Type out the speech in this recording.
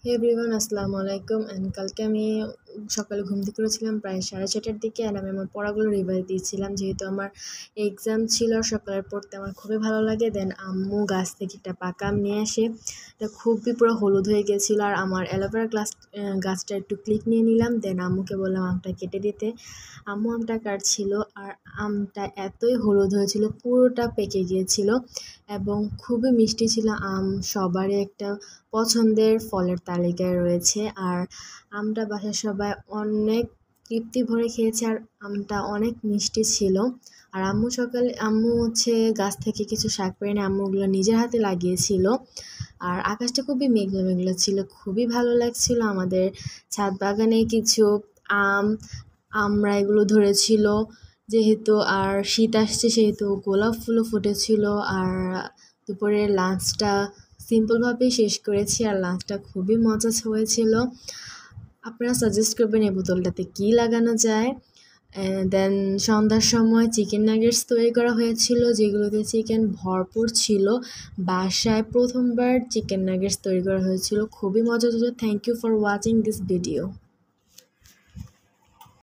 হে everyone, আসসালামু আলাইকুম। কালকে আমি সকালে ঘুম থেকে উঠেছিলাম প্রায় 4:30টার দিকে। আমি আমার পড়াগুলো রিভাইজ দিয়েছিলাম, যেহেতু আমার এক্সাম ছিল। আর সকালে পড়তে আমার খুবই ভালো লাগে। দেন আম্মু গাছ থেকে একটা পাকা আম নিয়ে আসে, এটা খুবই পুরো হলুদ হয়ে গেছিলো। আর আমার অ্যালোভেরা গাছটা একটু ক্লিক নিয়ে নিলাম। দেন আম্মুকে বললাম আমটা কেটে দিতে। আম্মু আমটা কাটছিল, আর আমটা এতই হলুদ হয়েছিল, পুরোটা পেকে গিয়েছিল এবং খুবই মিষ্টি ছিল। আম সবারই একটা পছন্দের ফলের তালিকায় রয়েছে। আর আমটা বাসার সবাই অনেক তৃপ্তি ভরে খেয়েছে, আর আমটা অনেক মিষ্টি ছিল। আর আম্মু হচ্ছে গাছ থেকে কিছু শাক পেড়ে এনে আম্মু ওগুলো নিজের হাতে লাগিয়েছিল। আর আকাশটা খুবই মেঘলা মেঘলা ছিল, খুবই ভালো লাগছিল। আমাদের ছাদ বাগানে কিছু আম আমরা এগুলো ধরেছিল যেহেতু, আর শীত আসছে সেহেতু গোলাপ ফুলও ফুটেছিল। আর দুপুরের লাঞ্চটা সিম্পলভাবেই শেষ করেছি, আর লাঞ্চটা খুবই মজা হয়েছিল। আপনারা সাজেস্ট করবেন এই বোতলটাতে কী লাগানো যায়। দেন সন্ধ্যার সময় চিকেন নাগেটস তৈরি করা হয়েছিল, যেগুলোতে চিকেন ভরপুর ছিল। বাসায় প্রথমবার চিকেন নাগেটস তৈরি করা হয়েছিল, খুবই মজা ছিল। Thank you for watching this video.